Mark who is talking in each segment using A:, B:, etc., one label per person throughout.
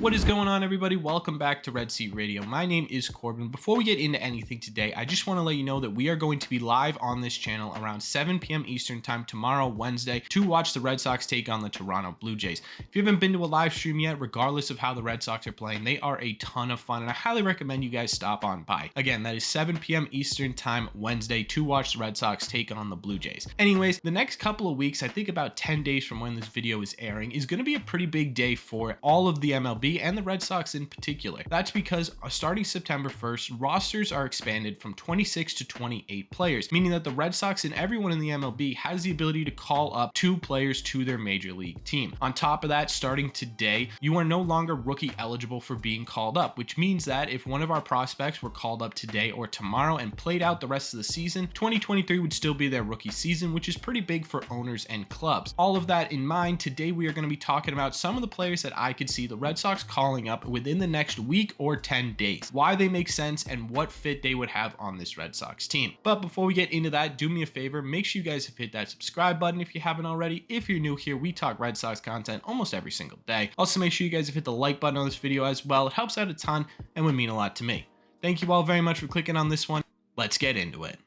A: What is going on, everybody? Welcome back to Red Seat Radio. My name is Corbin. Before we get into anything today, I just want to let you know that we are going to be live on this channel around 7 p.m. Eastern time tomorrow, Wednesday, to watch the Red Sox take on the Toronto Blue Jays. If you haven't been to a live stream yet, regardless of how the Red Sox are playing, they are a ton of fun, and I highly recommend you guys stop on by. Again, that is 7 p.m. Eastern time, Wednesday, to watch the Red Sox take on the Blue Jays. Anyways, the next couple of weeks, I think about 10 days from when this video is airing, is going to be a pretty big day for all of the MLB and the Red Sox in particular. That's because starting September 1st, rosters are expanded from 26 to 28 players, meaning that the Red Sox and everyone in the MLB has the ability to call up 2 players to their major league team. On top of that, starting today, you are no longer rookie eligible for being called up, which means that if one of our prospects were called up today or tomorrow and played out the rest of the season, 2023 would still be their rookie season, which is pretty big for owners and clubs. All of that in mind, today we are going to be talking about some of the players that I could see the Red Sox calling up within the next week or 10 days, why they make sense, and what fit they would have on this Red Sox team. But before we get into that, do me a favor, make sure you guys have hit that subscribe button if you haven't already. If you're new here, we talk Red Sox content almost every single day. Also, make sure you guys have hit the like button on this video as well. It helps out a ton and would mean a lot to me. Thank you all very much for clicking on this one. Let's get into it.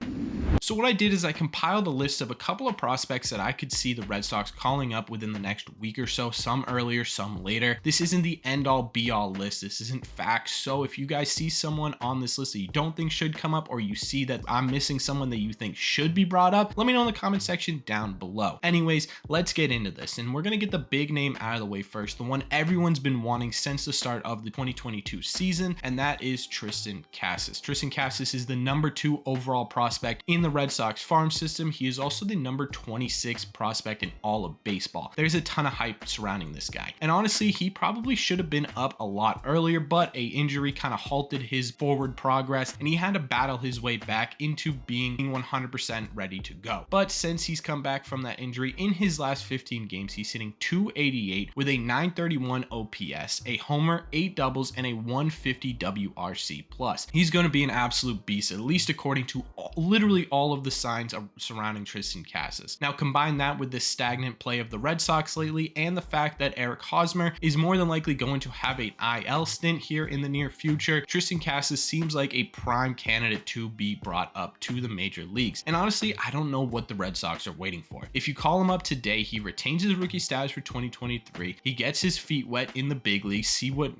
A: So what I did is I compiled a list of a couple of prospects that I could see the Red Sox calling up within the next week or so, some earlier, some later. This isn't the end-all be-all list. This isn't facts. So if you guys see someone on this list that you don't think should come up, or you see that I'm missing someone that you think should be brought up, let me know in the comment section down below. Anyways, let's get into this, and we're going to get the big name out of the way first, the one everyone's been wanting since the start of the 2022 season, and that is Tristan Cassis. Tristan Cassis is the number 2 overall prospect in the Red Sox farm system. He is also the number 26 prospect in all of baseball. There's a ton of hype surrounding this guy, and honestly, he probably should have been up a lot earlier, but a injury kind of halted his forward progress, and he had to battle his way back into being 100% ready to go. But since he's come back from that injury, in his last 15 games, he's hitting .288 with a .931 OPS, a homer, 8 doubles, and a 150 WRC plus. He's going to be an absolute beast, at least according to literally all of the signs surrounding Tristan Cassis. Now combine that with the stagnant play of the Red Sox lately and the fact that Eric Hosmer is more than likely going to have an IL stint here in the near future, Tristan Cassis seems like a prime candidate to be brought up to the major leagues. And honestly, I don't know what the Red Sox are waiting for. If you call him up today, he retains his rookie status for 2023. He gets his feet wet in the big leagues, see what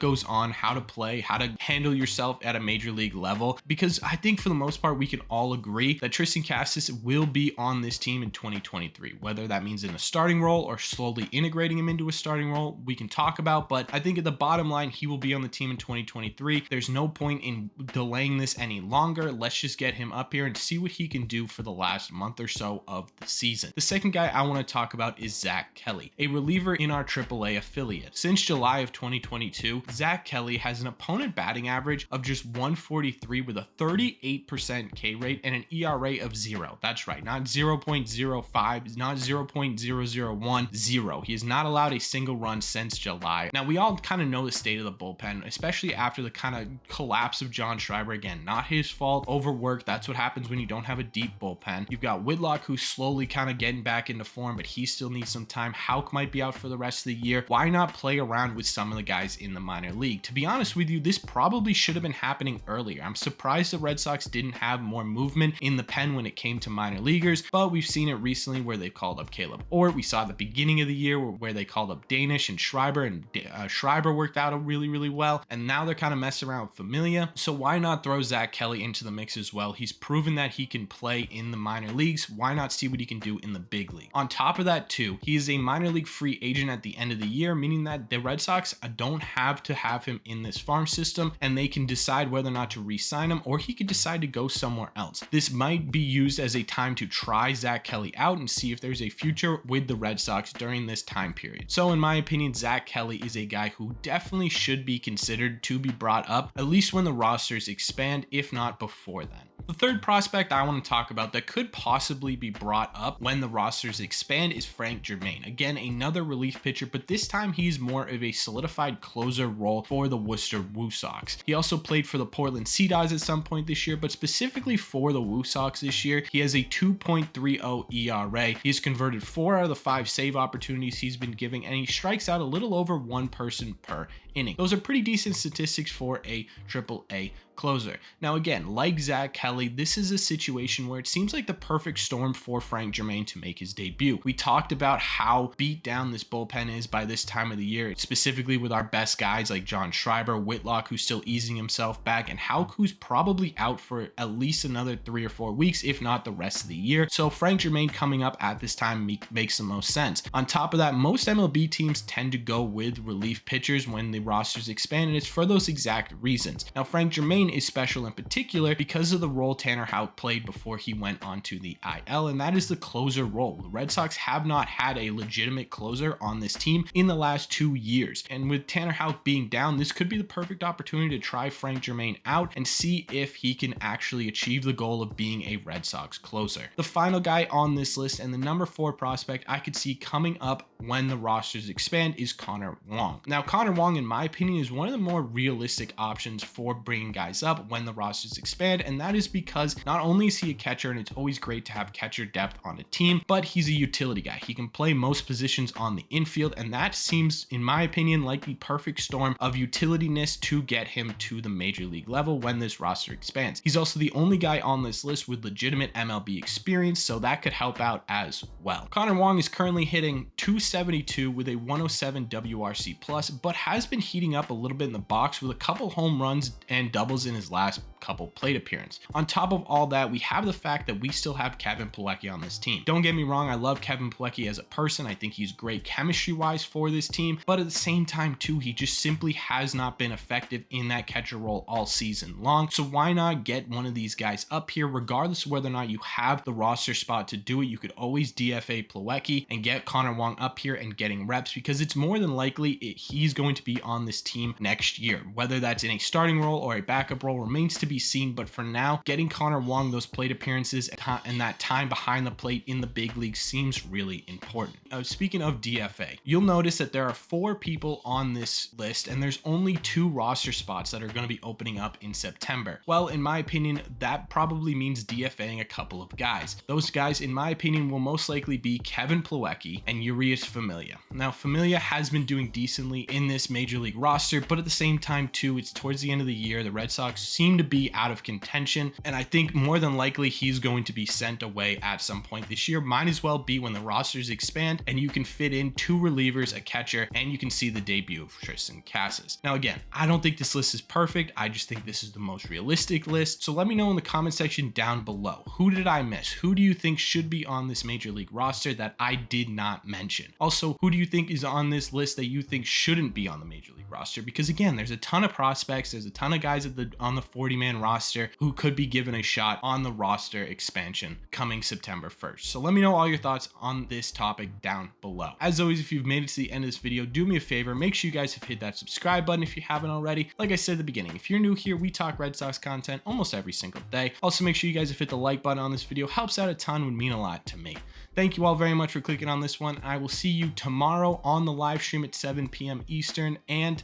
A: goes on, how to play, how to handle yourself at a major league level, because I think for the most part, we can all agree that Tristan Cassis will be on this team in 2023. Whether that means in a starting role or slowly integrating him into a starting role, we can talk about, but I think at the bottom line, he will be on the team in 2023. There's no point in delaying this any longer. Let's just get him up here and see what he can do for the last month or so of the season. The second guy I want to talk about is Zach Kelly, a reliever in our AAA affiliate. Since July of 2022, Zach Kelly has an opponent batting average of just 143 with a 38% K rate and an ERA of 0. That's right, not 0.05, not 0.001, 0. He has not allowed a single run since July. Now, we all kind of know the state of the bullpen, especially after the kind of collapse of John Schreiber. Again, not his fault, overworked. That's what happens when you don't have a deep bullpen. You've got Whitlock, who's slowly kind of getting back into form, but he still needs some time. Houck might be out for the rest of the year. Why not play around with some of the guys in the minor league? To be honest with you, this probably should have been happening earlier. I'm surprised the Red Sox didn't have more movement in the pen when it came to minor leaguers, but we've seen it recently where they've called up Caleb Ort. We saw at the beginning of the year where they called up Danish and Schreiber, and Schreiber worked out really well, and now they're kind of messing around with Familia. So why not throw Zach Kelly into the mix as well? He's proven that he can play in the minor leagues. Why not see what he can do in the big league? On top of that too, he is a minor league free agent at the end of the year, meaning that the Red Sox don't have to have him in this farm system, and they can decide whether or not to re-sign him, or he could decide to go somewhere else. This might be used as a time to try Zach Kelly out and see if there's a future with the Red Sox during this time period. So in my opinion, Zach Kelly is a guy who definitely should be considered to be brought up, at least when the rosters expand, if not before then. The third prospect I want to talk about that could possibly be brought up when the rosters expand is Frank Germain. Again, another relief pitcher, but this time he's more of a solidified closer role for the Worcester Woo Sox. He also played for the Portland Sea Dogs at some point this year, but specifically for the Woo Sox this year, he has a 2.30 ERA. He's converted 4 out of the 5 save opportunities he's been giving, and he strikes out a little over 1 person per inning. Those are pretty decent statistics for a AAA closer. Now again, like Zach Kelly, this is a situation where it seems like the perfect storm for Frank Germain to make his debut. We talked about how beat down this bullpen is by this time of the year, specifically with our best guys like John Schreiber, Whitlock, who's still easing himself back, and Houck, who's probably out for at least another 3 or 4 weeks, if not the rest of the year. So Frank Germain coming up at this time makes the most sense. On top of that, most MLB teams tend to go with relief pitchers when the rosters expand, and it's for those exact reasons. Now Frank Germain is special in particular because of the role Tanner Houck played before he went onto the IL, and that is the closer role. The Red Sox have not had a legitimate closer on this team in the last 2 years, and with Tanner Houck being down, this could be the perfect opportunity to try Frank Germain out and see if he can actually achieve the goal of being a Red Sox closer. The final guy on this list, and the number 4 prospect I could see coming up when the rosters expand, is Conor Wong. Now Conor Wong, in my opinion, is one of the more realistic options for bringing guys up when the rosters expand, and that is because not only is he a catcher, and it's always great to have catcher depth on a team, but he's a utility guy. He can play most positions on the infield, and that seems, in my opinion, like the perfect storm of utilityness to get him to the major league level when this roster expands. He's also the only guy on this list with legitimate MLB experience, so that could help out as well. Conor Wong is currently hitting .272 with a 107 WRC plus, but has been heating up a little bit in the box with a couple home runs and doubles in his last couple plate appearance. On top of all that, we have the fact that we still have Kevin Plewecki on this team. Don't get me wrong, I love Kevin Plewecki as a person. I think he's great chemistry wise for this team, but at the same time too, he just simply has not been effective in that catcher role all season long. So why not get one of these guys up here, regardless of whether or not you have the roster spot to do it? You could always DFA Plewecki and get Conor Wong up here and getting reps, because it's more than likely he's going to be on this team next year. Whether that's in a starting role or a backup role remains to be seen, but for now, getting Conor Wong those plate appearances and that time behind the plate in the big league seems really important. Speaking of DFA, you'll notice that there are 4 people on this list, and there's only 2 roster spots that are going to be opening up in September. Well, in my opinion, that probably means DFAing a couple of guys. Those guys, in my opinion, will most likely be Kevin Plewecki and Yurius Familia. Now, Familia has been doing decently in this major league roster, but at the same time too, it's towards the end of the year. The Red Sox seem to be out of contention, and I think more than likely he's going to be sent away at some point this year. Might as well be when the rosters expand and you can fit in 2 relievers, a catcher, and you can see the debut of Tristan Cassis. Now again, I don't think this list is perfect. I just think this is the most realistic list. So let me know in the comment section down below. Who did I miss? Who do you think should be on this major league roster that I did not mention? Also, who do you think is on this list that you think shouldn't be on the major league roster? Because again, there's a ton of prospects. There's a ton of guys on the 40-man roster who could be given a shot on the roster expansion coming September 1st. So let me know all your thoughts on this topic down below. As always, if you've made it to the end of this video, do me a favor, make sure you guys have hit that subscribe button if you haven't already. Like I said at the beginning, if you're new here, we talk Red Sox content almost every single day. Also, make sure you guys have hit the like button on this video. Helps out a ton, would mean a lot to me. Thank you all very much for clicking on this one. I will see you tomorrow on the live stream at 7 p.m. Eastern and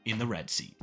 A: in the Red Seat.